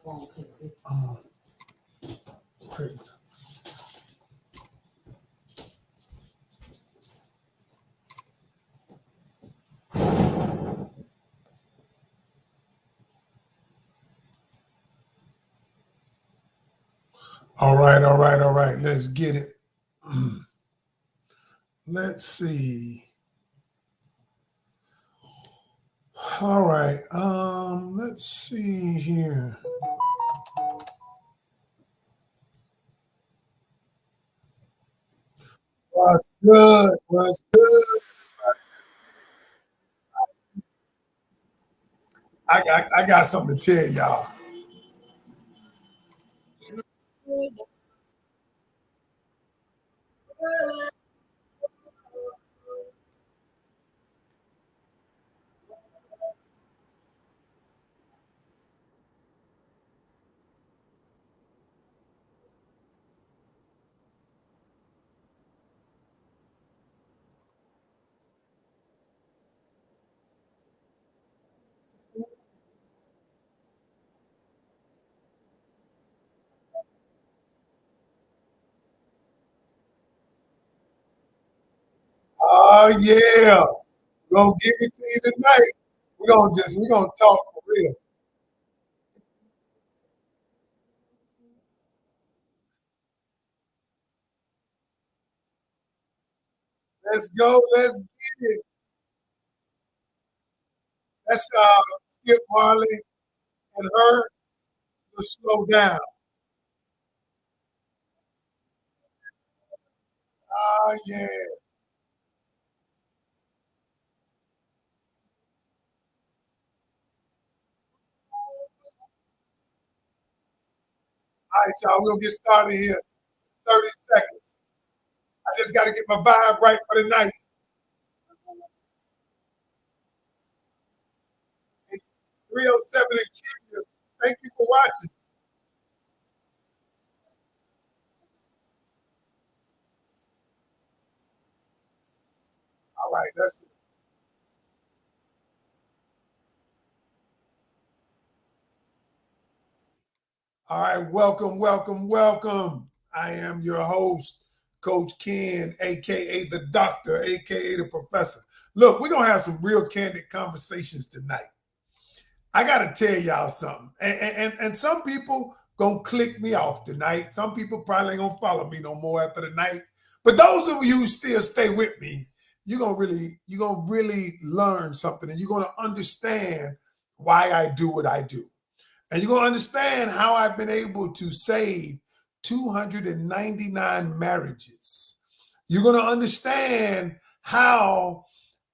All right, all right, all right. Let's get it. Let's see. All right. Let's see here. What's good? What's good? I got something to tell y'all. Oh yeah. We're gonna give it to you tonight. We're gonna talk for real. Let's go. Let's get it. Let's skip Marley and her. Let's slow down. Oh yeah. All right, y'all. We'll get started here. 30 seconds. I just got to get my vibe right for the night. 307 and Canion. Thank you for watching. All right, that's it. All right, welcome, welcome, welcome. I am your host, Coach Ken, aka the doctor, aka the professor. Look, we're gonna have some real candid conversations tonight. I gotta tell y'all something. And some people gonna click me off tonight. Some people probably ain't gonna follow me no more after the night. But those of you who still stay with me, you're gonna really learn something and you're gonna understand why I do what I do. And you're going to understand how I've been able to save 299 marriages. You're going to understand how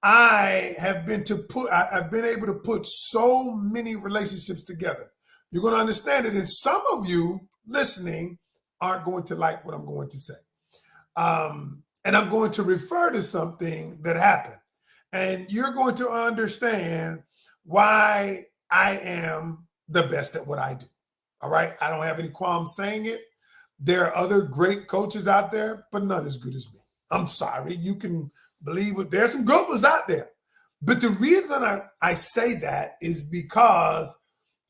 I've been able to put so many relationships together. You're going to understand it. And some of you listening aren't going to like what I'm going to say. And I'm going to refer to something that happened. And you're going to understand why I am the best at what I do. All right. I don't have any qualms saying it. There are other great coaches out there, but none as good as me. I'm sorry. You can believe it. There's some good ones out there. But the reason I say that is because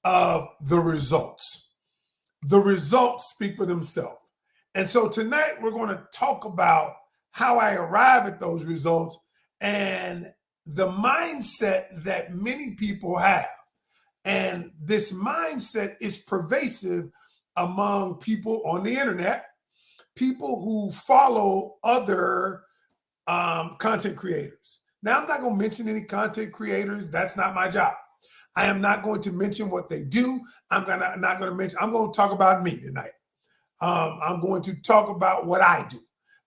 of the results. The results speak for themselves. And so tonight we're going to talk about how I arrive at those results and the mindset that many people have. And this mindset is pervasive among people on the internet, people who follow other content creators. Now, I'm not going to mention any content creators. That's not my job. I am not going to mention what they do. Not going to mention. I'm going to talk about me tonight. I'm going to talk about what I do.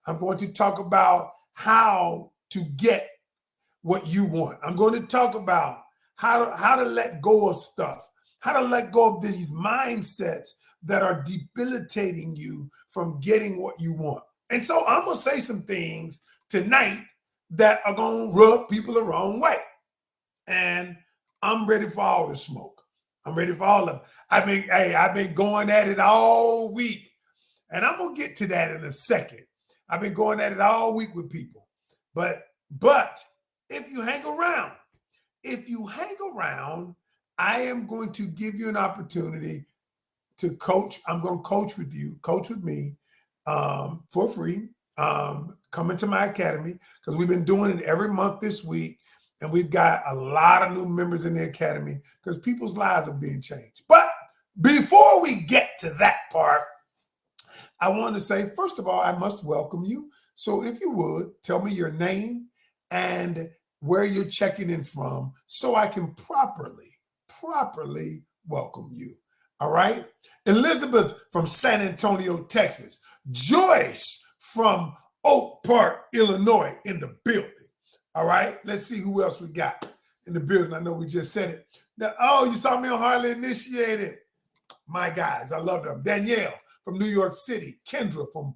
I'm going to talk about how to get what you want. I'm going to talk about how to let go of stuff, how to let go of these mindsets that are debilitating you from getting what you want. And so I'm going to say some things tonight that are going to rub people the wrong way. And I'm ready for all the smoke. I'm ready for all of it. I've been going at it all week. And I'm gonna get to that in a second. I've been going at it all week with people. But if you hang around, if you hang around, I am going to give you an opportunity to coach. I'm going to coach with you, coach with me for free. Come into my academy because we've been doing it every month this week. And we've got a lot of new members in the academy because people's lives are being changed. But before we get to that part, I want to say, first of all, I must welcome you. So if you would, tell me your name and where you're checking in from so I can properly welcome you. All right? Elizabeth from San Antonio, Texas. Joyce from Oak Park, Illinois in the building. All right? Let's see who else we got in the building. I know we just said it. Now, oh, you saw me on Hardly Initiated. My guys, I love them. Danielle from New York City. Kendra from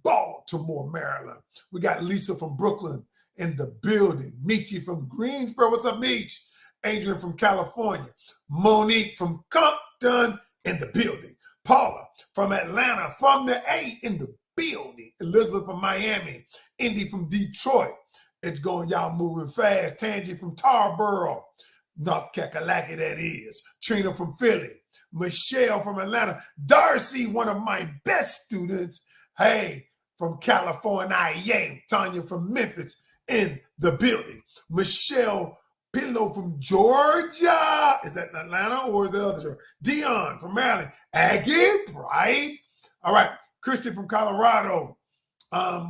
Baltimore, Maryland. We got Lisa from Brooklyn in the building. Michi from Greensboro. What's up, Meech? Adrian from California. Monique from Compton in the building. Paula from Atlanta, from the A in the building. Elizabeth from Miami. Indy from Detroit. It's going, y'all moving fast. Tangi from Tarboro, North Kakalaki, that is. Trina from Philly. Michelle from Atlanta. Darcy, one of my best students. Hey, from California. Tanya from Memphis in the building. Michelle Pillow from Georgia. Is that Atlanta or is that other Georgia? Dion from Maryland. Aggie, right? All right. Christian from Colorado.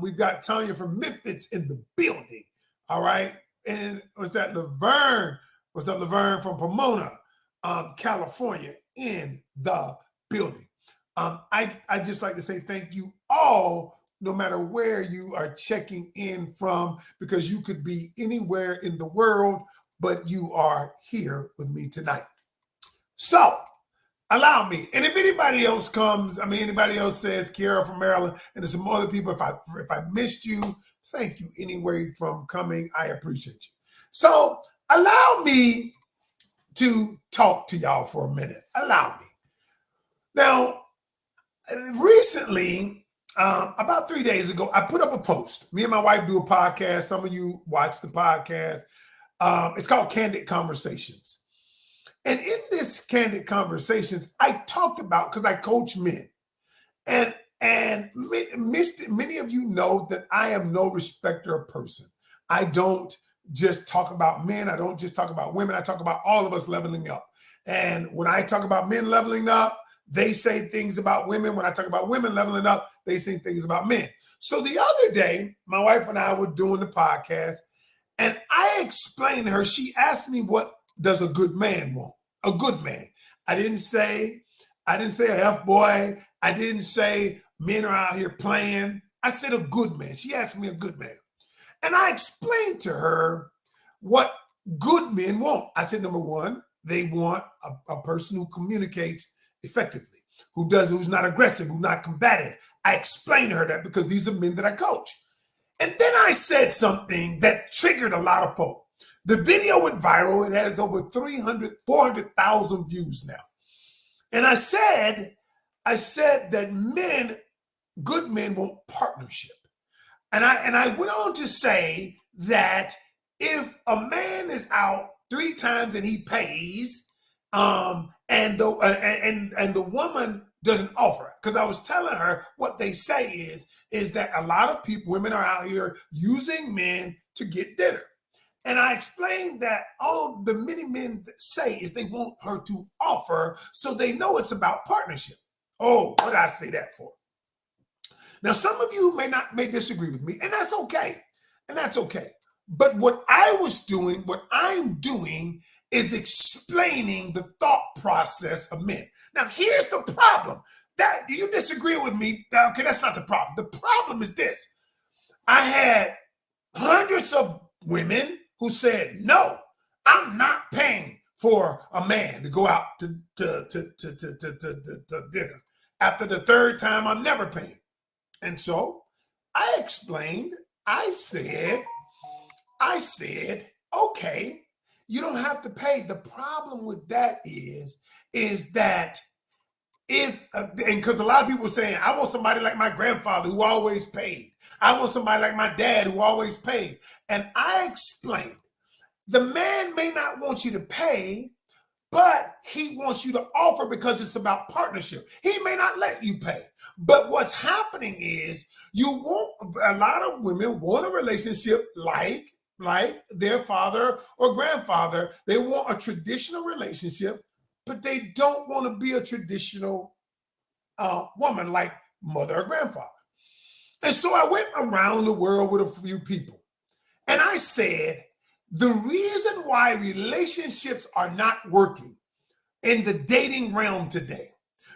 We've got Tanya from Memphis in the building. All right. And what's that? Laverne. What's up, Laverne from Pomona, California in the building. I just like to say thank you all, no matter where you are checking in from, because you could be anywhere in the world, but you are here with me tonight. So allow me, and if anybody else comes, anybody else says Kiara from Maryland, and there's some other people, if I missed you, thank you anyway from coming. I appreciate you. So allow me to talk to y'all for a minute. Allow me. Now, recently, about 3 days ago, I put up a post. Me and my wife do a podcast. Some of you watch the podcast. It's called Candid Conversations. And in this Candid Conversations, I talked about, because I coach men, and many of you know that I am no respecter of person. I don't just talk about men. I don't just talk about women. I talk about all of us leveling up. And when I talk about men leveling up, they say things about women. When I talk about women leveling up, they say things about men. So the other day, my wife and I were doing the podcast, and I explained to her, she asked me, what does a good man want? A good man. I didn't say a F-boy. I didn't say men are out here playing. I said a good man. She asked me a good man. And I explained to her what good men want. I said, number one, they want a person who communicates effectively, who's not aggressive, who's not combative. I explained to her that because these are men that I coach. And then I said something that triggered a lot of folk. The video went viral. It has over 400,000 views now. And I said that good men want partnership. And I went on to say that if a man is out 3 times and he pays, and the woman doesn't offer, because I was telling her what they say is that a lot of women are out here using men to get dinner. And I explained that all the many men say is they want her to offer, so they know it's about partnership. Oh, what did I say that for? Now, some of you may disagree with me, and that's okay. But what I'm doing is explaining the thought process of men. Now, here's the problem. That you disagree with me, okay, that's not the problem. The problem is this. I had hundreds of women who said, no, I'm not paying for a man to go out to dinner. After the 3rd time, I'm never paying. And so I explained, I said, okay, you don't have to pay. The problem with that is that because a lot of people are saying, I want somebody like my grandfather who always paid. I want somebody like my dad who always paid. And I explained, the man may not want you to pay, but he wants you to offer because it's about partnership. He may not let you pay. But what's happening is a lot of women want a relationship like their father or grandfather. They want a traditional relationship, but they don't want to be a traditional woman like mother or grandfather. And so I went around the world with a few people, and I said, the reason why relationships are not working in the dating realm today,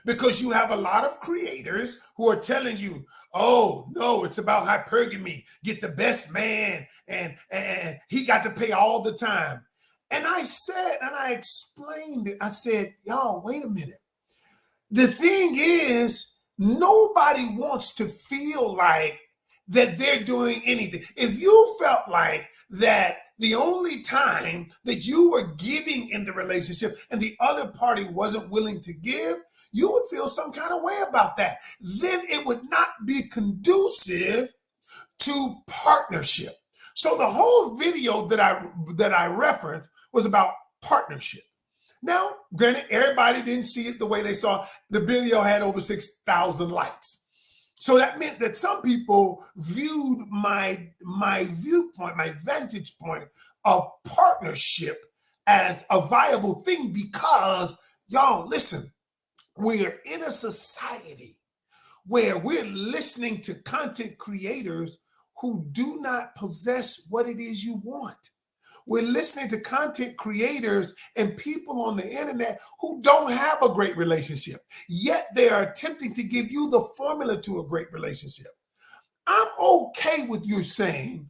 because you have a lot of creators who are telling you, oh, no, it's about hypergamy, get the best man, and he got to pay all the time. And I said, and I explained it, I said, y'all, wait a minute. The thing is, nobody wants to feel like that they're doing anything. If you felt like that the only time that you were giving in the relationship and the other party wasn't willing to give, you would feel some kind of way about that. Then it would not be conducive to partnership. So the whole video that I referenced was about partnership. Now, granted, everybody didn't see it the way they saw. The video had over 6,000 likes. So that meant that some people viewed my viewpoint, my vantage point of partnership as a viable thing because, y'all, listen, we're in a society where we're listening to content creators who do not possess what it is you want. We're listening to content creators and people on the internet who don't have a great relationship, yet they are attempting to give you the formula to a great relationship. I'm okay with you saying,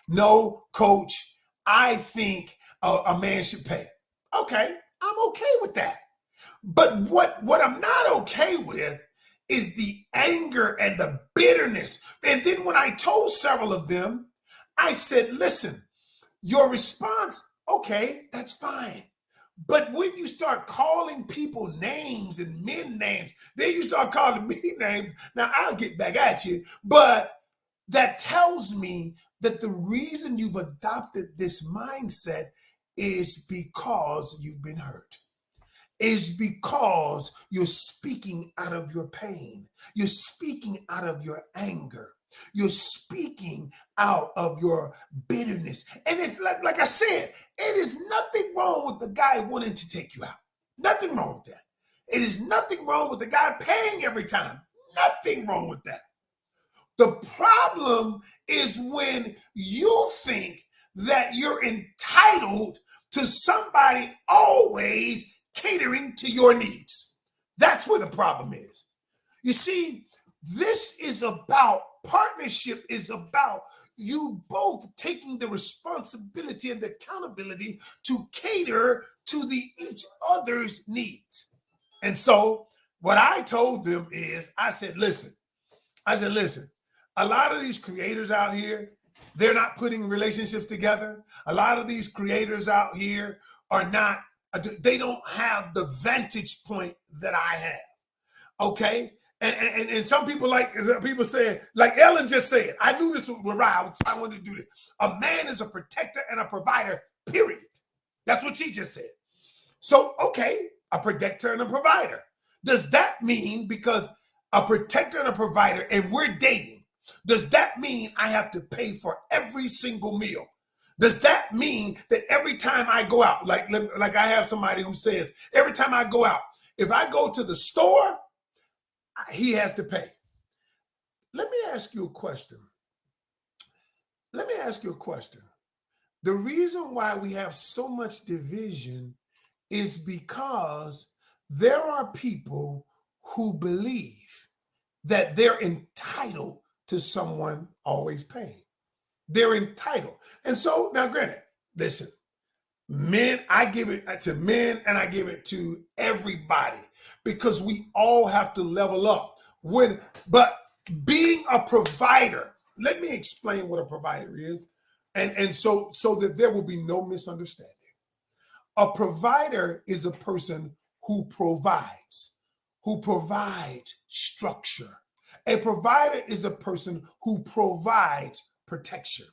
no, coach, I think a man should pay. Okay, I'm okay with that. But what I'm not okay with is the anger and the bitterness. And then when I told several of them, I said, listen, your response, okay, that's fine. But when you start calling people names and men names, then you start calling me names. Now I'll get back at you. But that tells me that the reason you've adopted this mindset is because you've been hurt. Is because you're speaking out of your pain. You're speaking out of your anger. You're speaking out of your bitterness. And it's like I said, it is nothing wrong with the guy wanting to take you out. Nothing wrong with that. It is nothing wrong with the guy paying every time. Nothing wrong with that. The problem is when you think that you're entitled to somebody always catering to your needs. That's where the problem is. You see, this is about partnership, is about you both taking the responsibility and the accountability to cater to each other's needs. And so what I told them is, I said, listen, a lot of these creators out here, they're not putting relationships together. A lot of these creators out here are not, they don't have the vantage point that I have. Okay? And some people say, like Ellen just said, I knew this would ride, so I wanted to do this. A man is a protector and a provider, period. That's what she just said. So, okay, a protector and a provider. Does that mean because a protector and a provider and we're dating, does that mean I have to pay for every single meal? Does that mean that every time I go out, like I have somebody who says, every time I go out, if I go to the store, he has to pay? Let me ask you a question. The reason why we have so much division is because there are people who believe that they're entitled to someone always paying. They're entitled. And so now, granted, listen, men, I give it to men and I give it to everybody because we all have to level up. But being a provider, let me explain what a provider is, and so that there will be no misunderstanding. A provider is a person who provides structure. A provider is a person who provides protection.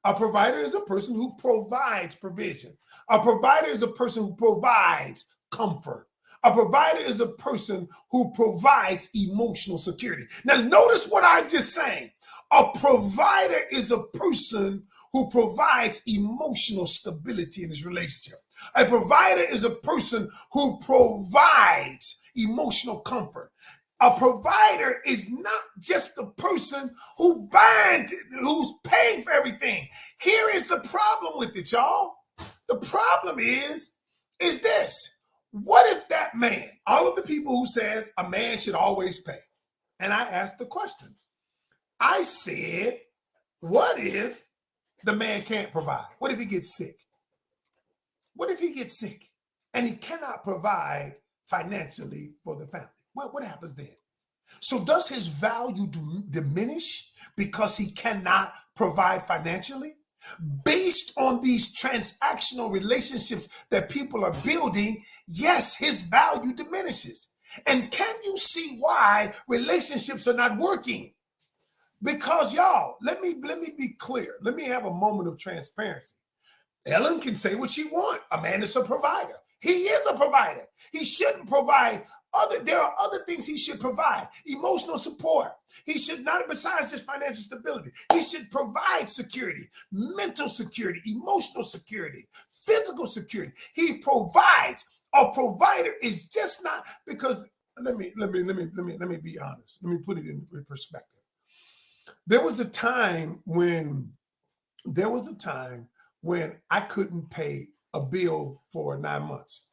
A provider is a person who provides provision. A provider is a person who provides comfort. A provider is a person who provides emotional security. Now, notice what I'm just saying. A provider is a person who provides emotional stability in his relationship. A provider is a person who provides emotional comfort. A provider is not just a person who's paying for everything. Here is the problem with it, y'all. The problem is this. What if that man, all of the people who says a man should always pay, and I asked the question, I said, what if the man can't provide? What if he gets sick? What if he gets sick and he cannot provide financially for the family? What happens then? So does his value diminish because he cannot provide financially? Based on these transactional relationships that people are building, yes, his value diminishes. And can you see why relationships are not working? Because y'all, let me be clear. Let me have a moment of transparency. Ellen can say what she wants. A man is a provider. He is a provider. He shouldn't provide there are other things he should provide. Emotional support. He should not, besides just financial stability, he should provide security, mental security, emotional security, physical security. He provides. A provider is just not, because let me be honest. Let me put it in perspective. There was a time when I couldn't pay a bill for 9 months.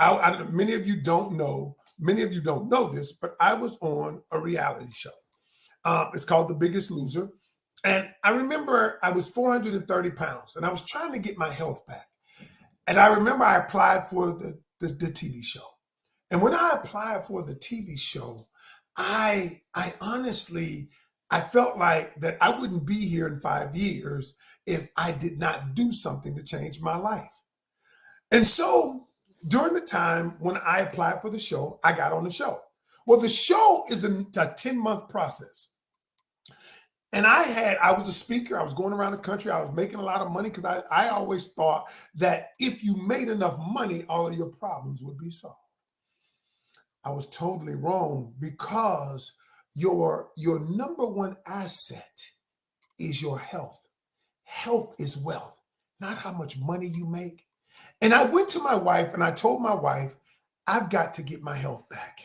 Many of you don't know this, but I was on a reality show. It's called The Biggest Loser. And I remember I was 430 pounds and I was trying to get my health back. And I remember I applied for the TV show. And when I applied for the TV show, I honestly, I felt like that I wouldn't be here in 5 years if I did not do something to change my life. And so during the time when I applied for the show, I got on the show. Well, the show is a 10-month process. And I was a speaker. I was going around the country. I was making a lot of money because I always thought that if you made enough money, all of your problems would be solved. I was totally wrong, because your number one asset is your health. Health is wealth, not how much money you make. And I went to my wife and I told my wife, I've got to get my health back.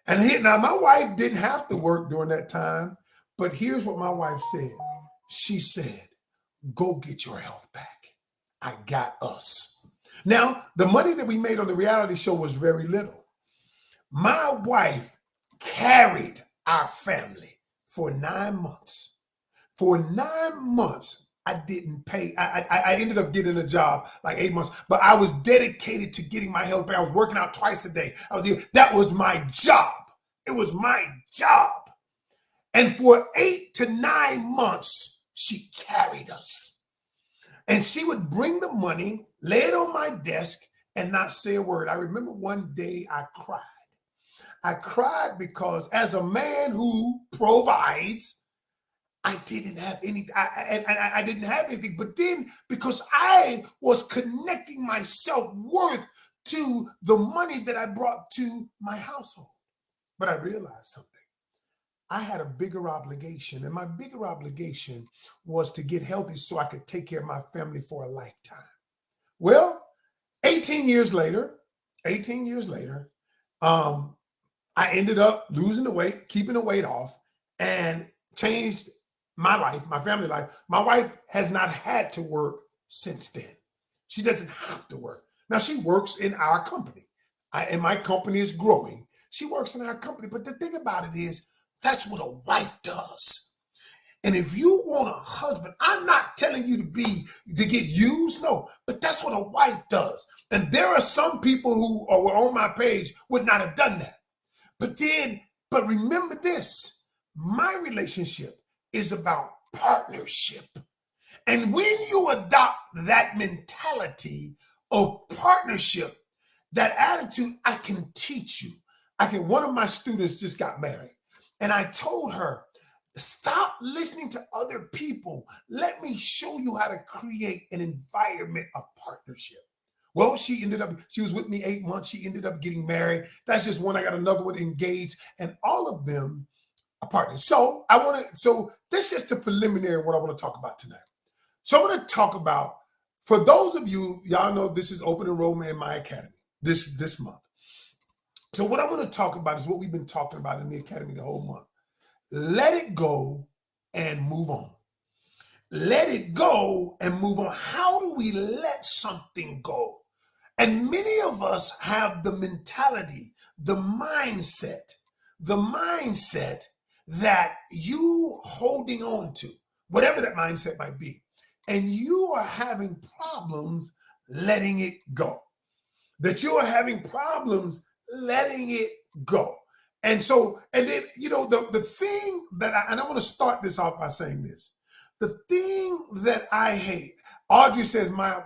And now my wife didn't have to work during that time, but here's what my wife said. She said, go get your health back. I got us. Now, the money that we made on the reality show was very little. My wife carried our family for 9 months. For 9 months, I didn't pay. I ended up getting a job like 8 months, but I was dedicated to getting my health back. I was working out twice a day. That was my job. It was my job. And for 8 to 9 months, she carried us. And she would bring the money, lay it on my desk, and not say a word. I remember one day I cried. I cried because as a man who provides, I didn't have anything. I didn't have anything. But then, because I was connecting my self-worth to the money that I brought to my household. But I realized something. I had a bigger obligation, and my bigger obligation was to get healthy so I could take care of my family for a lifetime. Well, 18 years later, I ended up losing the weight, keeping the weight off, and changed my life, my family life. My wife has not had to work since then. She doesn't have to work. Now, she works in our company, and my company is growing. She works in our company. But the thing about it is, that's what a wife does. And if you want a husband, I'm not telling you to get used, no, but that's what a wife does. And there are some people who were on my page would not have done that. But remember this, my relationship is about partnership. And when you adopt that mentality of partnership, that attitude, I can teach you. One of my students just got married, and I told her, Stop listening to other people. Let me show you how to create an environment of partnership. Well, she was with me 8 months. She ended up getting married. That's just one. I got another one engaged, and all of them are partners. So this is just the preliminary of what I want to talk about tonight. So I want to talk about, for those of you, y'all know this is open enrollment in my academy this month. So what I want to talk about is what we've been talking about in the academy the whole month. Let it go and move on. Let it go and move on. How do we let something go? And many of us have the mentality, the mindset that you holding on to, whatever that mindset might be, and you are having problems letting it go. That you are having problems letting it go. And so, and then, the thing that I want to start this off by saying this. The thing that I hate, Audrey says, my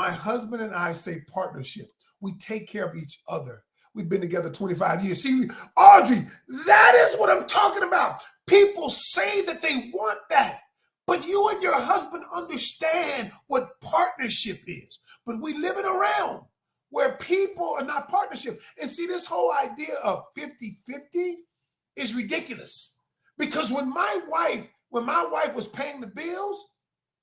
husband and I say partnership. We take care of each other. We've been together 25 years. See, Audrey, that is what I'm talking about. People say that they want that, but you and your husband understand what partnership is. But we live in a realm where people are not partnership. And see, this whole idea of 50-50 is ridiculous. Because when my wife was paying the bills,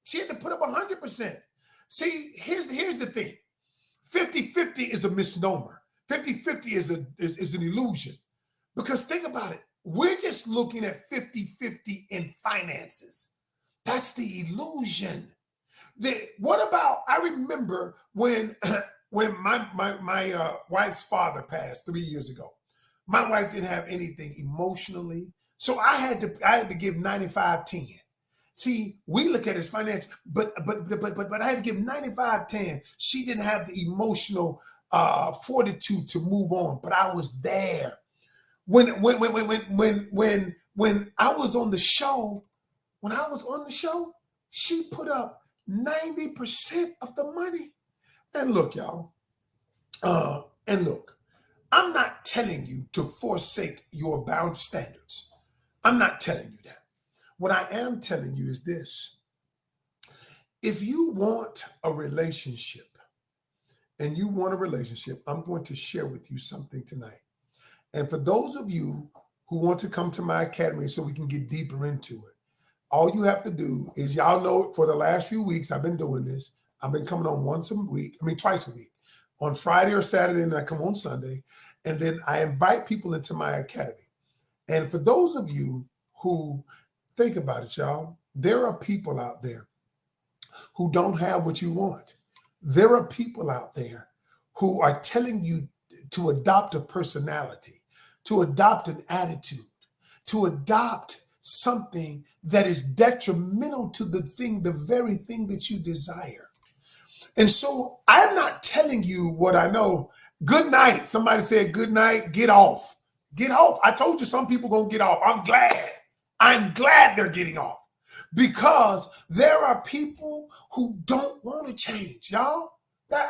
she had to put up 100%. See, here's the thing. 50-50 is a misnomer. 50-50 is an illusion. Because think about it. We're just looking at 50-50 in finances. That's the illusion. What about, I remember when my wife's father passed 3 years ago. My wife didn't have anything emotionally. So I had to give 95-10. See, we look at it as financial, but I had to give 95-10. She didn't have the emotional fortitude to move on, but I was there. When I was on the show, she put up 90% of the money. And look, y'all, I'm not telling you to forsake your bound standards. I'm not telling you that. What I am telling you is this. If you want a relationship, I'm going to share with you something tonight. And for those of you who want to come to my academy so we can get deeper into it, all you have to do is, y'all know, for the last few weeks, I've been doing this. I've been coming on twice a week, on Friday or Saturday, and I come on Sunday. And then I invite people into my academy. And for those of you who think about it, y'all, there are people out there who don't have what you want. There are people out there who are telling you to adopt a personality, to adopt an attitude, to adopt something that is detrimental to the very thing that you desire. And so I'm not telling you what I know. Good night. Somebody said, good night, get off. Get off. I told you some people gonna get off. I'm glad they're getting off, because there are people who don't want to change, y'all.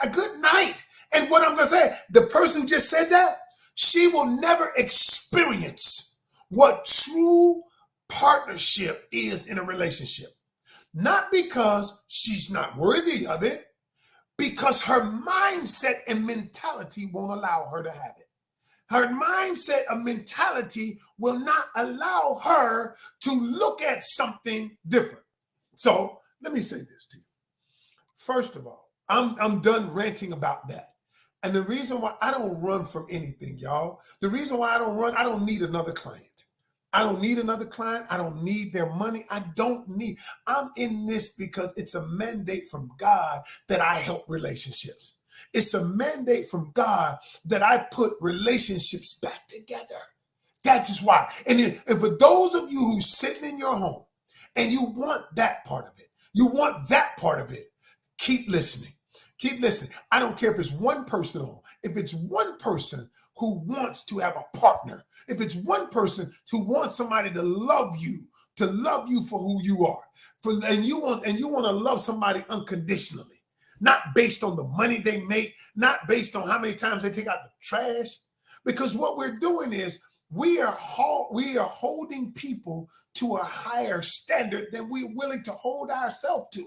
A good night. And what I'm gonna say, the person who just said that, she will never experience what true partnership is in a relationship. Not because she's not worthy of it, because her mindset and mentality won't allow her to have it. Her mindset and mentality will not allow her to look at something different. So let me say this to you. First of all, I'm done ranting about that. And the reason why I don't run from anything, y'all, the reason why I don't run, I don't need another client. I don't need another client. I don't need their money. I'm in this because it's a mandate from God that I help relationships. It's a mandate from God that I put relationships back together. That is why. And for those of you who's sitting in your home and you want that part of it, keep listening. Keep listening. I don't care if it's one person on, if it's one person who wants to have a partner, if it's one person who wants somebody to love you for who you are, and you want to love somebody unconditionally, not based on the money they make, not based on how many times they take out the trash. Because what we're doing is we are holding people to a higher standard than we're willing to hold ourselves to.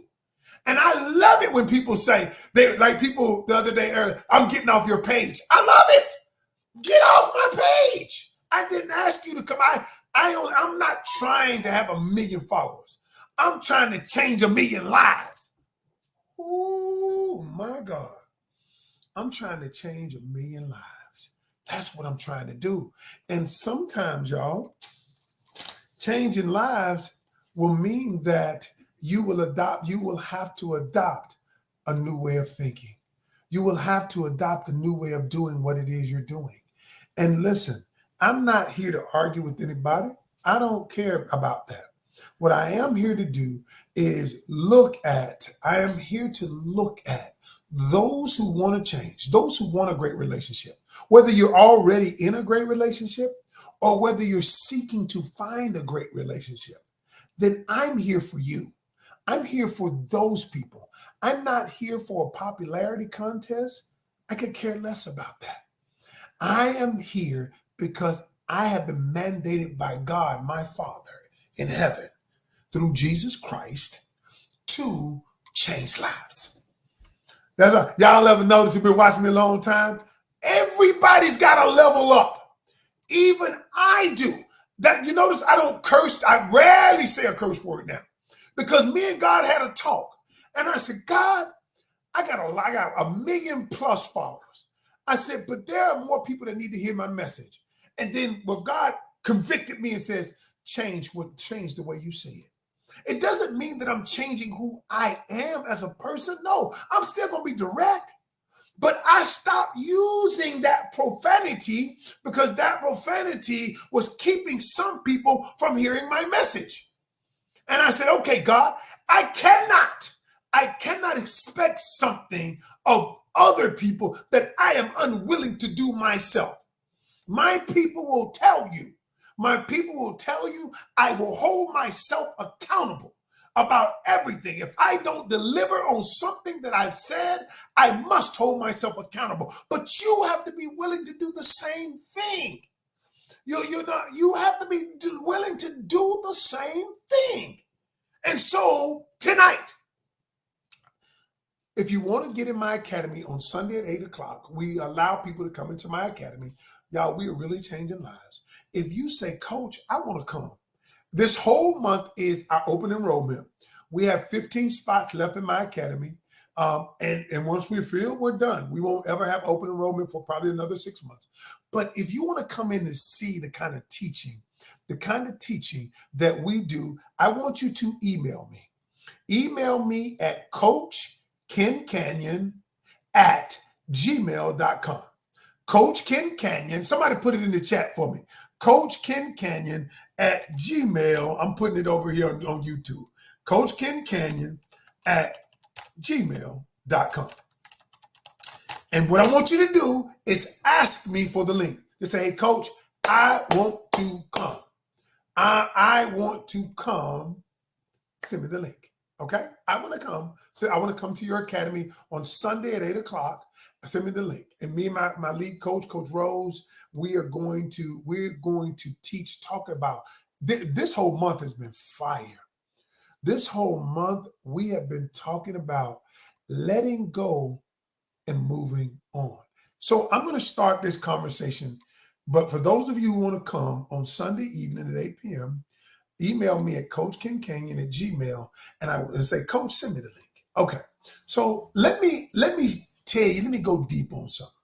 And I love it when people say, they like people the other day earlier, I'm getting off your page. I love it. Get off my page. I didn't ask you to come. I'm not trying to have 1 million followers. I'm trying to change 1 million lives. Oh my God. I'm trying to change 1 million lives. That's what I'm trying to do. And sometimes, y'all, changing lives will mean that you will have to adopt a new way of thinking. You will have to adopt a new way of doing what it is you're doing. And listen, I'm not here to argue with anybody. I don't care about that. What I am here to do is I am here to look at those who want to change, those who want a great relationship, whether you're already in a great relationship or whether you're seeking to find a great relationship, then I'm here for you. I'm here for those people. I'm not here for a popularity contest. I could care less about that. I am here because I have been mandated by God, my Father in heaven, through Jesus Christ to change lives. That's why y'all ever notice you've been watching me a long time? Everybody's got to level up. Even I do. That you notice I don't curse. I rarely say a curse word now because me and God had a talk. And I said, God, I got 1 million plus followers. I said, but there are more people that need to hear my message. And then God convicted me and says, change the way you say it. It doesn't mean that I'm changing who I am as a person. No, I'm still going to be direct. But I stopped using that profanity because that profanity was keeping some people from hearing my message. And I said, okay, God, I cannot expect something of other people that I am unwilling to do myself. My people will tell you I will hold myself accountable about everything. If I don't deliver on something that I've said, I must hold myself accountable. But you have to be willing to do the same thing. You have to be willing to do the same thing. And so tonight, if you want to get in my academy on Sunday at 8 o'clock, we allow people to come into my academy. Y'all, we are really changing lives. If you say, Coach, I want to come. This whole month is our open enrollment. We have 15 spots left in my academy. And once we're filled, we're done. We won't ever have open enrollment for probably another 6 months. But if you want to come in and see the kind of teaching that we do, I want you to email me. Email me at coachkencanion@gmail.com. Coach Ken Canion. Somebody put it in the chat for me. Coach Ken Canion @gmail. I'm putting it over here on YouTube. Coach Ken Canion @gmail.com. And what I want you to do is ask me for the link. Just say, hey, Coach, I want to come. I want to come. Send me the link. Okay, I want to come. So I want to come to your academy on Sunday at 8 o'clock. Send me the link. And me and my lead coach, Coach Rose, we're going to talk about this whole month has been fire. This whole month we have been talking about letting go and moving on. So I'm going to start this conversation. But for those of you who want to come on Sunday evening at 8 p.m., email me at coachkencanion@gmail, and I will say, Coach, send me the link. Okay. So let me tell you, let me go deep on something.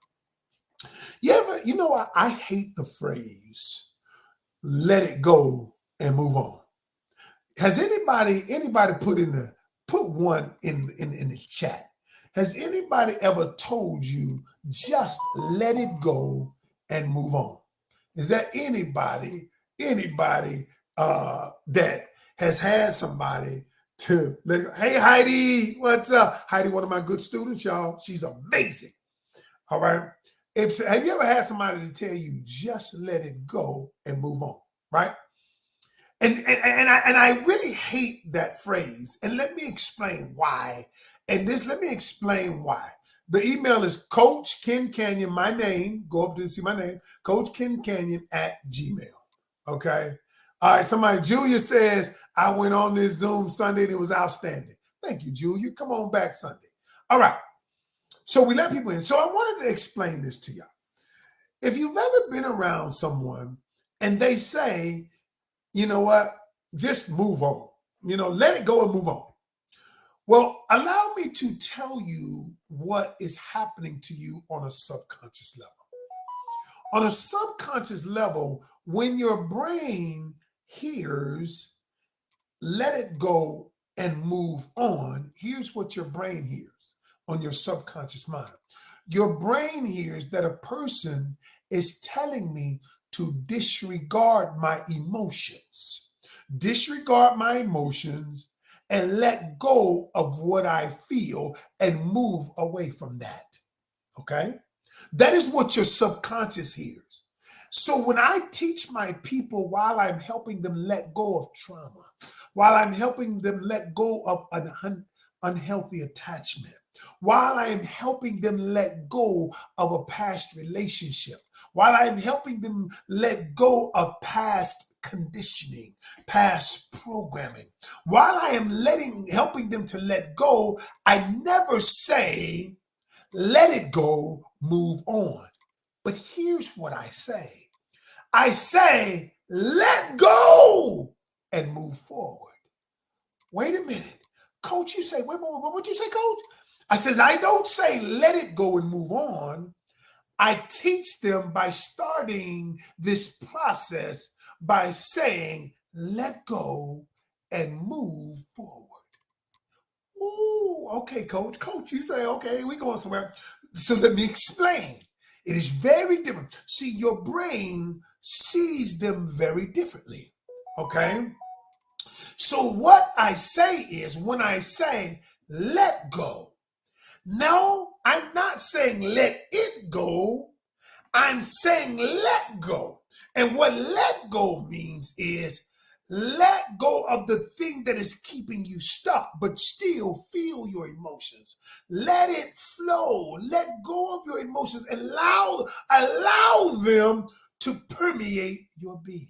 I hate the phrase, let it go and move on. Has anybody put one in the chat? Has anybody ever told you just let it go and move on? Is there anybody that has had somebody to let go? Hey, Heidi, what's up? Heidi, one of my good students, y'all. She's amazing. All right. Have you ever had somebody to tell you just let it go and move on? Right. And I really hate that phrase. And let me explain why. Let me explain why. The email is Coach Ken Canyon, my name. Go up there and see my name, coachkencanion@gmail. Okay. All right. Somebody, Julia says, I went on this Zoom Sunday and it was outstanding. Thank you, Julia. Come on back Sunday. All right. So we let people in. So I wanted to explain this to y'all. If you've ever been around someone and they say, you know what, just move on, let it go and move on. Well, allow me to tell you what is happening to you on a subconscious level. On a subconscious level, when your brain hears, let it go and move on, here's what your brain hears on your subconscious mind. Your brain hears that a person is telling me to disregard my emotions, and let go of what I feel and move away from that. Okay? That is what your subconscious hears. So when I teach my people, while I'm helping them let go of trauma, while I'm helping them let go of an unhealthy attachment, while I am helping them let go of a past relationship, while I'm helping them let go of past conditioning, past programming, while I am helping them to let go, I never say, let it go, move on. But here's what I say. I say, let go and move forward. Wait a minute. Coach, you say, wait, what'd you say, Coach? I says, I don't say let it go and move on. I teach them by starting this process by saying, let go and move forward. Ooh, okay, Coach. Coach, you say, okay, we going somewhere. So let me explain. It is very different. See, your brain sees them very differently, okay? So what I say is, when I say, let go, no, I'm not saying let it go. I'm saying let go. And what let go means is let go of the thing that is keeping you stuck, but still feel your emotions. Let it flow. Let go of your emotions and allow them to permeate your being.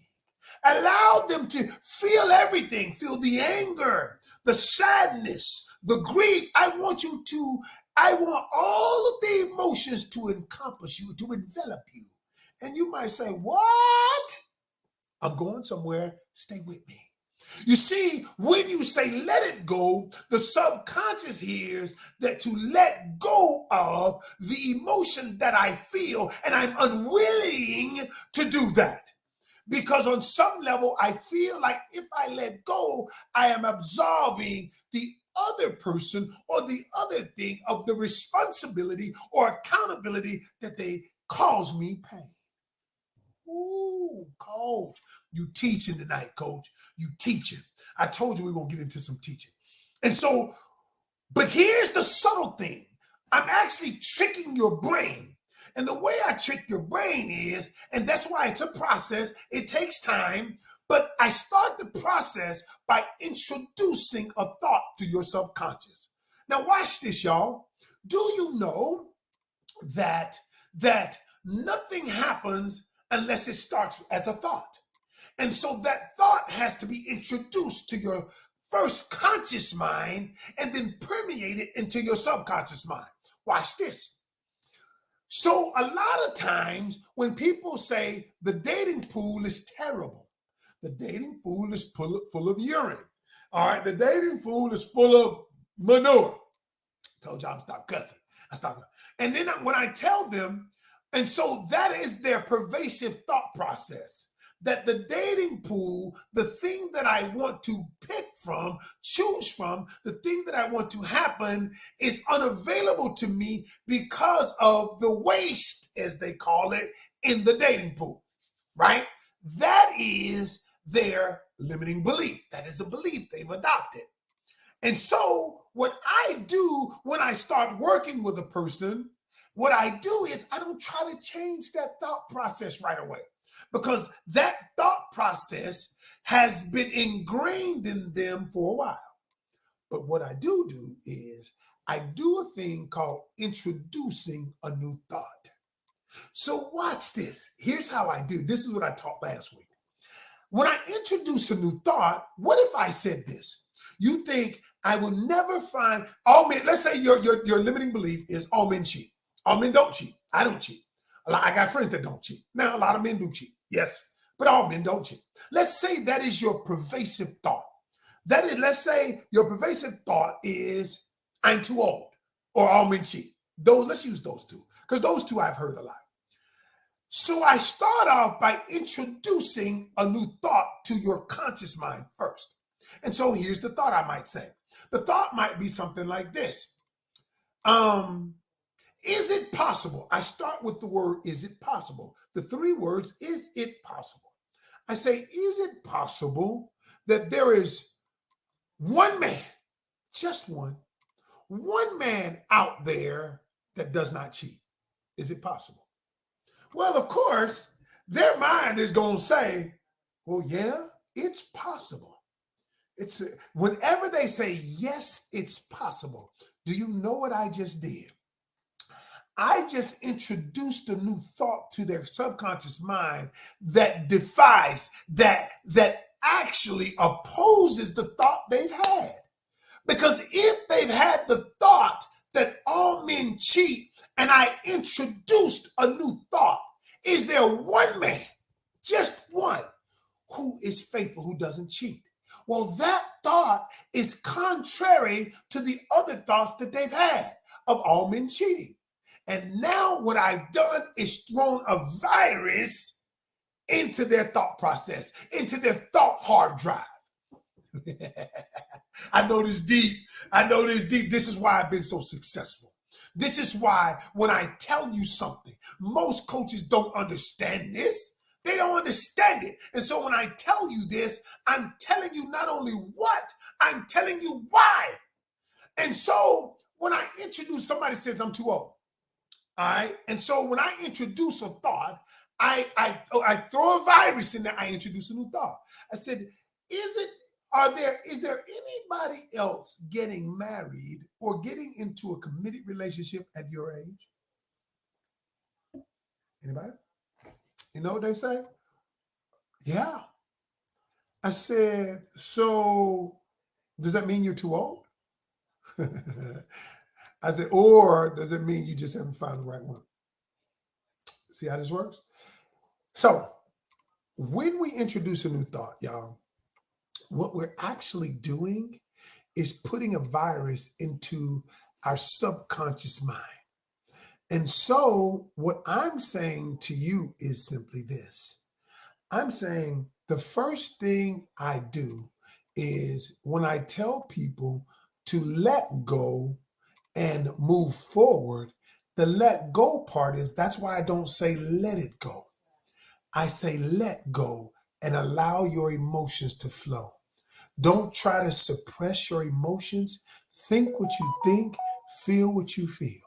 Allow them to feel everything. Feel the anger, the sadness, the grief. I want all of the emotions to encompass you, to envelop you. And you might say, what? I'm going somewhere. Stay with me. You see, when you say let it go, the subconscious hears that to let go of the emotion that I feel, and I'm unwilling to do that. Because on some level, I feel like if I let go, I am absolving the other person or the other thing of the responsibility or accountability that they cause me pain. Ooh, Coach, you teaching tonight, Coach. You teaching. I told you we were going to get into some teaching. And so, but here's the subtle thing. I'm actually tricking your brain. And the way I trick your brain is, and that's why it's a process, it takes time, but I start the process by introducing a thought to your subconscious. Now watch this, y'all. Do you know that nothing happens unless it starts as a thought? And so that thought has to be introduced to your first conscious mind and then permeated into your subconscious mind. Watch this. So a lot of times when people say the dating pool is terrible, the dating pool is full of urine. All right, the dating pool is full of manure. I told y'all I'm stop cussing. And then when I tell them, and so that is their pervasive thought process, that the dating pool, the thing that I want to pick from, choose from, the thing that I want to happen is unavailable to me because of the waste, as they call it, in the dating pool, right? That is their limiting belief. That is a belief they've adopted. And so what I do when I start working with a person, what I do is I don't try to change that thought process right away, because that thought process has been ingrained in them for a while. But what I do is I do a thing called introducing a new thought. So watch this. Here's how I do. This is what I taught last week. When I introduce a new thought, what if I said this? You think I will never find all men. Let's say your limiting belief is all men cheat. All men don't cheat. I don't cheat. I got friends that don't cheat. Now, a lot of men do cheat. Yes, but all men don't cheat. Let's say that is your pervasive thought. That is, let's say your pervasive thought is I'm too old or all men cheat. Let's use those two because those two I've heard a lot. So I start off by introducing a new thought to your conscious mind first. And so here's the thought I might say. The thought might be something like this. Is it possible? I start with the word, is it possible? The three words, is it possible? I say, is it possible that there is one man, just one man out there that does not cheat? Is it possible? Well, of course, their mind is going to say, well, yeah, it's possible. Whenever they say, yes, it's possible, do you know what I just did? I just introduced a new thought to their subconscious mind that defies, that actually opposes the thought they've had. Because if they've had the thought that all men cheat, and I introduced a new thought, is there one man, just one, who is faithful, who doesn't cheat? Well, that thought is contrary to the other thoughts that they've had of all men cheating. And now what I've done is thrown a virus into their thought process, into their thought hard drive. I know this deep. This is why I've been so successful. This is why when I tell you something, most coaches don't understand this. They don't understand it. And so when I tell you this, I'm telling you not only what, I'm telling you why. And so when I introduce, somebody says I'm too old. All right. And so when I introduce a thought, I throw a virus in there. I introduce a new thought. I said, is there anybody else getting married or getting into a committed relationship at your age? Anybody? You know what they say? Yeah. I said, so does that mean you're too old? I said, or does it mean you just haven't found the right one? See how this works? So when we introduce a new thought, y'all, what we're actually doing is putting a virus into our subconscious mind. And so what I'm saying to you is simply this. I'm saying the first thing I do is when I tell people to let go and move forward, the let go part is, that's why I don't say let it go. I say let go and allow your emotions to flow. Don't try to suppress your emotions. Think what you think, feel what you feel.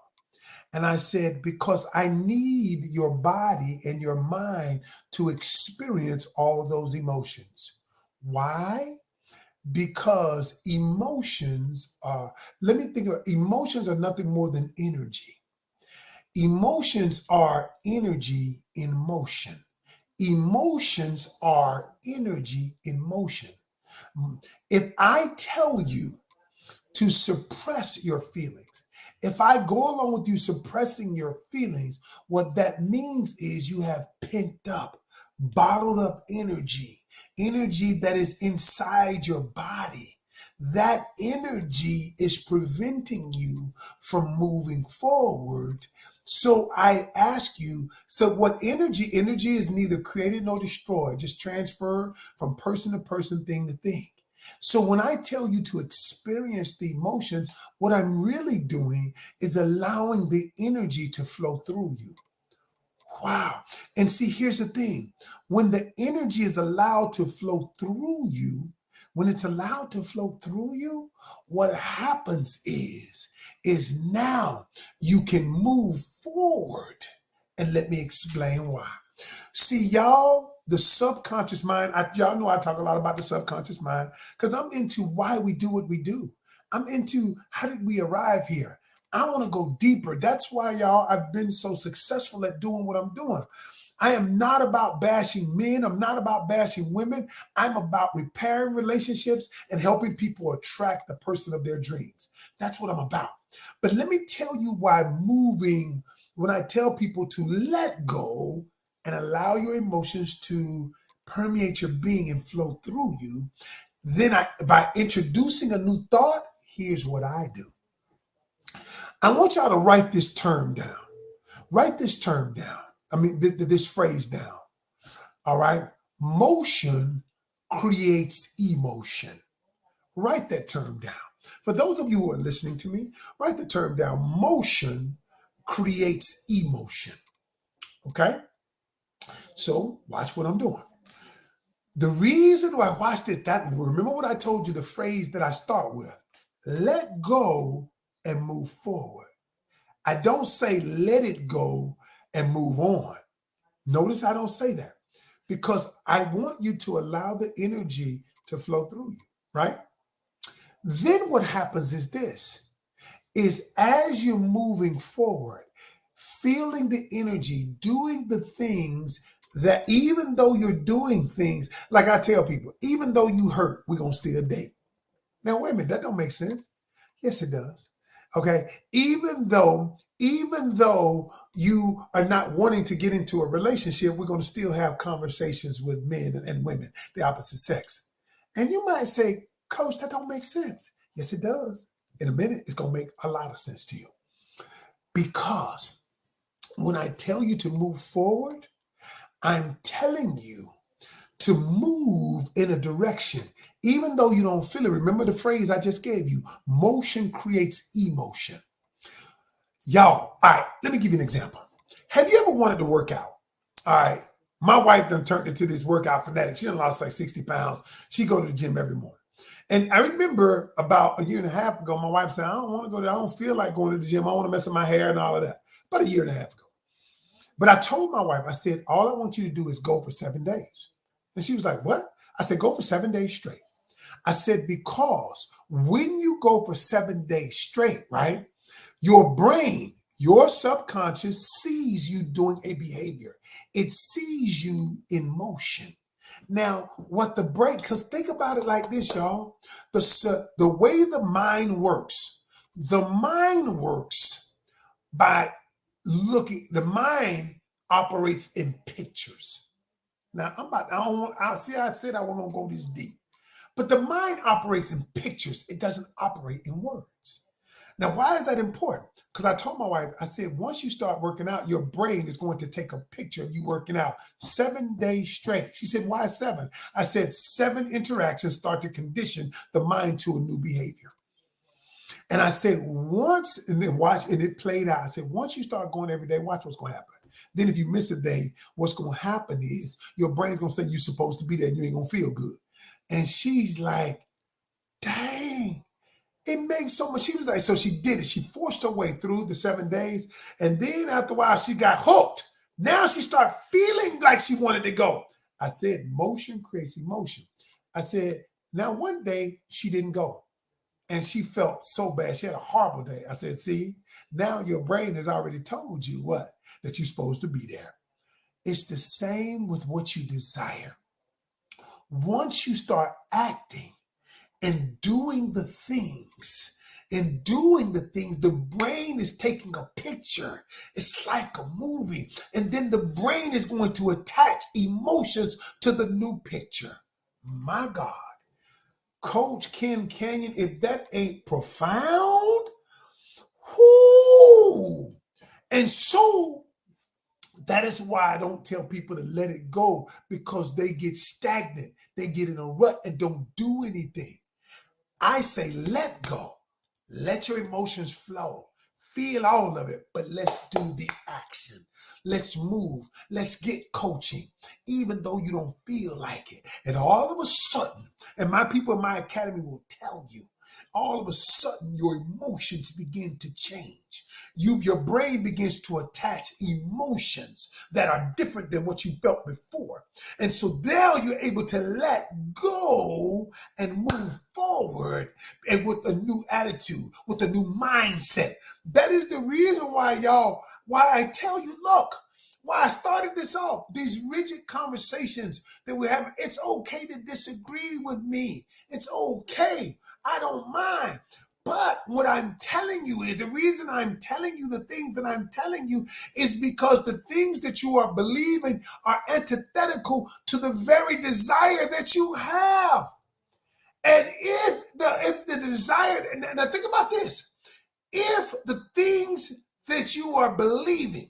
And I said, because I need your body and your mind to experience all those emotions. Why? Because emotions are, emotions are nothing more than energy. Emotions are energy in motion. Emotions are energy in motion. If I tell you to suppress your feelings, if I go along with you suppressing your feelings, what that means is you have pent up, bottled up energy that is inside your body. That energy is preventing you from moving forward. So I ask you, so what energy is neither created nor destroyed, just transferred from person to person, thing to thing. So when I tell you to experience the emotions, what I'm really doing is allowing the energy to flow through you. Wow. And see, here's the thing. When the energy is allowed to flow through you, when it's allowed to flow through you, what happens is now you can move forward. And let me explain why. See, y'all, the subconscious mind, y'all know I talk a lot about the subconscious mind because I'm into why we do what we do. I'm into how did we arrive here? I want to go deeper. That's why, y'all, I've been so successful at doing what I'm doing. I am not about bashing men. I'm not about bashing women. I'm about repairing relationships and helping people attract the person of their dreams. That's what I'm about. But let me tell you why moving, when I tell people to let go and allow your emotions to permeate your being and flow through you, then by introducing a new thought, here's what I do. I want y'all to write this term down. Write this term down. I mean, this phrase down. All right. Motion creates emotion. Write that term down. For those of you who are listening to me, write the term down. Motion creates emotion. Okay. So watch what I'm doing. The reason why I watched it remember what I told you, the phrase that I start with, let go and move forward. I don't say let it go and move on. Notice I don't say that because I want you to allow the energy to flow through you, right? Then what happens is this, is as you're moving forward, feeling the energy, doing the things that even though you're doing things, like I tell people, even though you hurt, we're going to still date. Now, wait a minute, that don't make sense. Yes, it does. Okay. Even though you are not wanting to get into a relationship, we're going to still have conversations with men and women, the opposite sex. And you might say, Coach, that don't make sense. Yes, it does. In a minute, it's going to make a lot of sense to you. Because when I tell you to move forward, I'm telling you to move in a direction, even though you don't feel it. Remember the phrase I just gave you, motion creates emotion. Y'all, all right, let me give you an example. Have you ever wanted to work out? All right, my wife done turned into this workout fanatic. She done lost like 60 pounds. She go to the gym every morning. And I remember about a year and a half ago, my wife said, I don't want to go there. I don't feel like going to the gym. I want to mess up my hair and all of that. About a year and a half ago. But I told my wife, I said, all I want you to do is go for 7 days. And she was like, what? I said, go for 7 days straight. I said, because when you go for 7 days straight, right, your brain, your subconscious sees you doing a behavior. It sees you in motion. Now, what the brain, because think about it like this, y'all. The way the mind works by looking, the mind operates in pictures. Now, I said I won't go this deep. But the mind operates in pictures. It doesn't operate in words. Now, why is that important? Because I told my wife, I said, once you start working out, your brain is going to take a picture of you working out 7 days straight. She said, why 7? I said, 7 interactions start to condition the mind to a new behavior. And I said, once, and then watch, and it played out. I said, once you start going every day, watch what's going to happen. Then if you miss a day, what's going to happen is your brain's going to say you're supposed to be there and you ain't going to feel good. And she's like, dang, it makes so much. She was like, so she did it. She forced her way through the 7 days. And then after a while, she got hooked. Now she started feeling like she wanted to go. I said, motion creates emotion. I said, now one day she didn't go. And she felt so bad. She had a horrible day. I said, see, now your brain has already told you what? That you're supposed to be there. It's the same with what you desire. Once you start acting and doing the things, the brain is taking a picture. It's like a movie. And then the brain is going to attach emotions to the new picture. My God. Coach Ken Canyon, if that ain't profound, whoo! And so that is why I don't tell people to let it go, because they get stagnant. They get in a rut and don't do anything. I say let go. Let your emotions flow. Feel all of it, but let's do the action. Let's move. Let's get coaching, even though you don't feel like it. And all of a sudden, and my people in my academy will tell you, all of a sudden your emotions begin to change. your brain begins to attach emotions that are different than what you felt before. And so now you're able to let go and move forward and with a new attitude, with a new mindset. That is the reason why, y'all, why I tell you, look, why I started this off, these rigid conversations that we're having. It's okay to disagree with me. It's okay. I don't mind. But what I'm telling you is the reason I'm telling you the things that I'm telling you is because the things that you are believing are antithetical to the very desire that you have. And if the desire, and now think about this, if the things that you are believing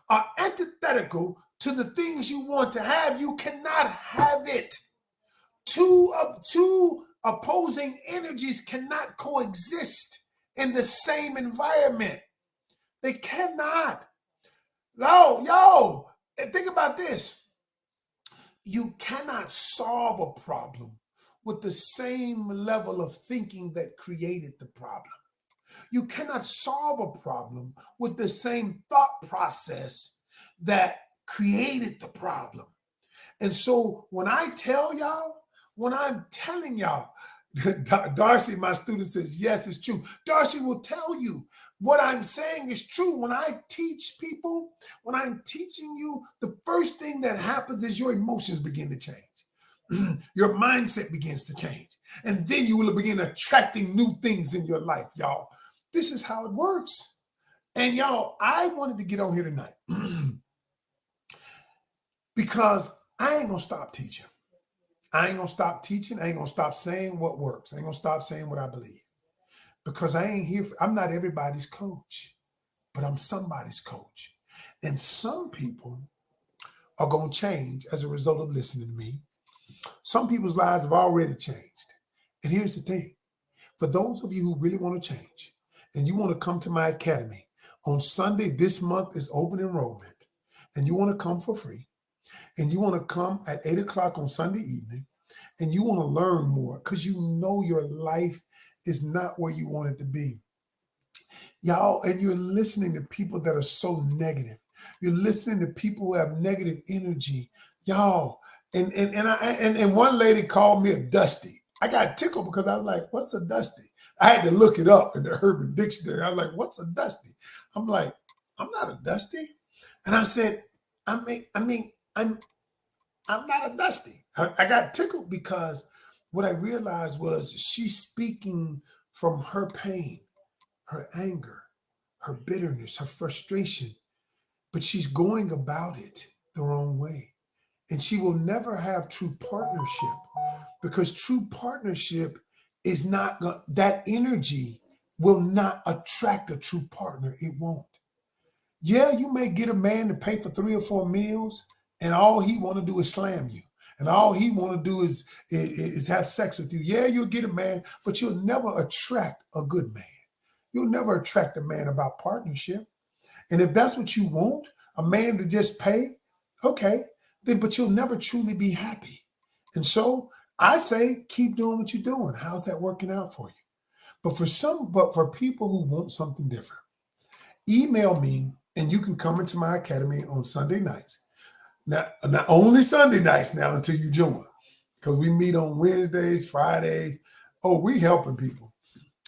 are antithetical to the things you want to have, you cannot have it. Two opposing energies cannot coexist in the same environment. They cannot. Yo, and think about this. You cannot solve a problem with the same level of thinking that created the problem. You cannot solve a problem with the same thought process that created the problem. And so when I tell y'all, when I'm telling y'all, Darcy, my student, says, yes, it's true. Darcy will tell you what I'm saying is true. When I teach people, when I'm teaching you, the first thing that happens is your emotions begin to change. Your mindset begins to change. And then you will begin attracting new things in your life, y'all. This is how it works. And y'all, I wanted to get on here tonight because I ain't going to stop teaching. I ain't going to stop teaching. I ain't going to stop saying what works. I ain't going to stop saying what I believe. Because I ain't here I'm not everybody's coach, but I'm somebody's coach. And some people are going to change as a result of listening to me. Some people's lives have already changed. And here's the thing. For those of you who really want to change and you want to come to my academy, on Sunday, this month is open enrollment, and you want to come for free, and you want to come at 8 o'clock on Sunday evening, and you want to learn more because you know your life is not where you want it to be. Y'all, and you're listening to people that are so negative. You're listening to people who have negative energy. Y'all, and one lady called me a dusty. I got tickled because I was like, what's a dusty? I had to look it up in the Urban Dictionary. I was like, what's a dusty? I'm like, I'm not a dusty. And I said, I'm not a dusty. I got tickled because what I realized was she's speaking from her pain, her anger, her bitterness, her frustration, but she's going about it the wrong way. And she will never have true partnership because true partnership is not, that energy will not attract a true partner. It won't. Yeah, you may get a man to pay for 3 or 4 meals and all he want to do is slam you. And all he want to do is have sex with you. Yeah, you'll get a man, but you'll never attract a good man. You'll never attract a man about partnership. And if that's what you want, a man to just pay, okay, then, but you'll never truly be happy. And so I say, keep doing what you're doing. How's that working out for you? But for people who want something different, email me and you can come into my academy on Sunday nights. Now, not only Sunday nights now until you join, because we meet on Wednesdays, Fridays. Oh, we helping people.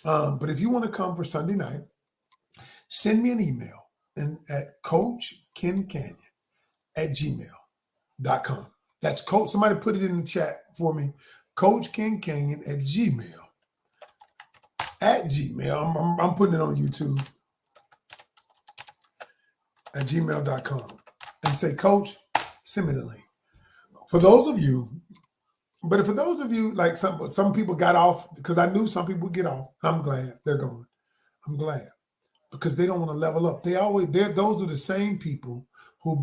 But if you want to come for Sunday night, send me an email at coachkencanion@gmail.com. That's coach. Somebody put it in the chat for me. coachkencanion@gmail. I'm putting it on YouTube. At gmail.com. And say, Coach, send me the link. For those of you, like some people got off because I knew some people would get off. I'm glad they're going. I'm glad because they don't want to level up. Those are the same people who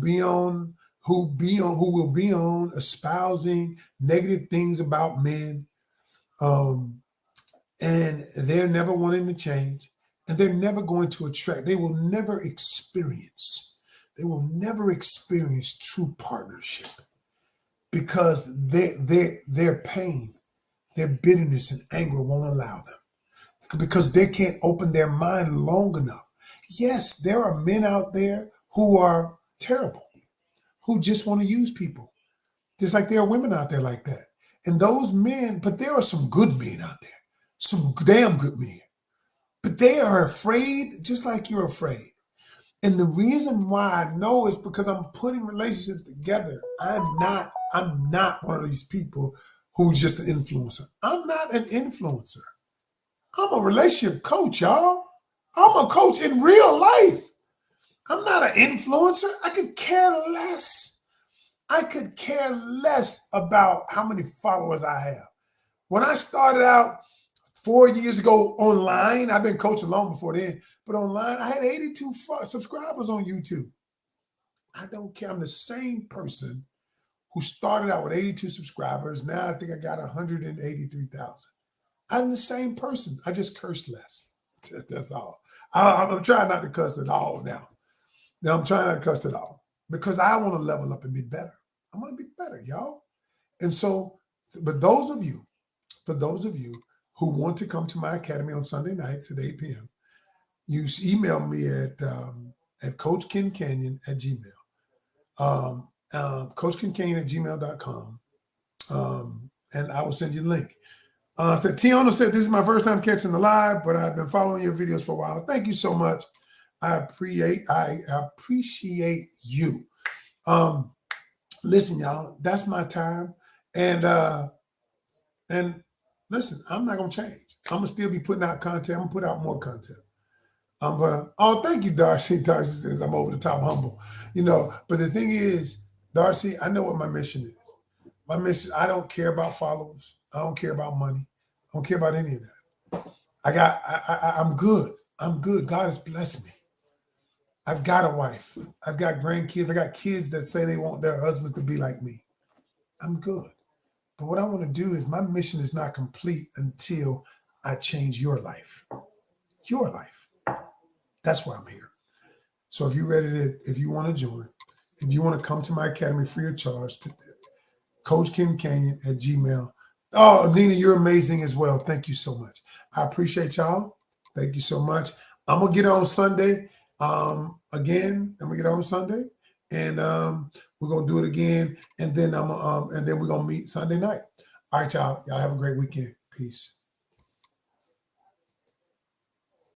will be on espousing negative things about men. And they're never wanting to change. And they're never going to attract. They will never experience true partnership because their pain, their bitterness and anger won't allow them because they can't open their mind long enough. Yes, there are men out there who are terrible, who just want to use people. Just like there are women out there like that. And those men, but there are some good men out there, some damn good men. But they are afraid just like you're afraid. And the reason why I know is because I'm putting relationships together. I'm not one of these people who's just an influencer. I'm not an influencer. I'm a relationship coach, y'all. I'm a coach in real life. I'm not an influencer. I could care less. I could care less about how many followers I have. When I started out 4 years ago online, I've been coaching long before then, but online, I had 82 subscribers on YouTube. I don't care. I'm the same person who started out with 82 subscribers. Now I think I got 183,000. I'm the same person. I just curse less. That's all. I'm trying not to cuss at all now. Now I'm trying not to cuss at all because I want to level up and be better. I want to be better, y'all. And so, but for those of you who want to come to my academy on Sunday nights at 8 p.m., you email me at coachkencanion@gmail. Coachkencanion@gmail.com. And I will send you a link. Tiana said, this is my first time catching the live, but I've been following your videos for a while. Thank you so much. I appreciate you. Listen, y'all, that's my time. And listen, I'm not gonna change. I'm gonna still be putting out content. I'm gonna put out more content. Thank you, Darcy. Darcy says I'm over the top humble. But the thing is, Darcy, I know what my mission is. My mission, I don't care about followers. I don't care about money. I don't care about any of that. I'm good. I'm good. God has blessed me. I've got a wife. I've got grandkids. I got kids that say they want their husbands to be like me. I'm good. But what I want to do is my mission is not complete until I change your life. Your life. That's why I'm here. So if you want to join, if you want to come to my academy free of charge, coachkencanion@gmail. Oh, Nina, you're amazing as well. Thank you so much. I appreciate y'all. Thank you so much. I'm gonna get on Sunday. Again, I'm gonna get on Sunday, and we're gonna do it again, and then we're gonna meet Sunday night. All right, y'all. Y'all have a great weekend. Peace.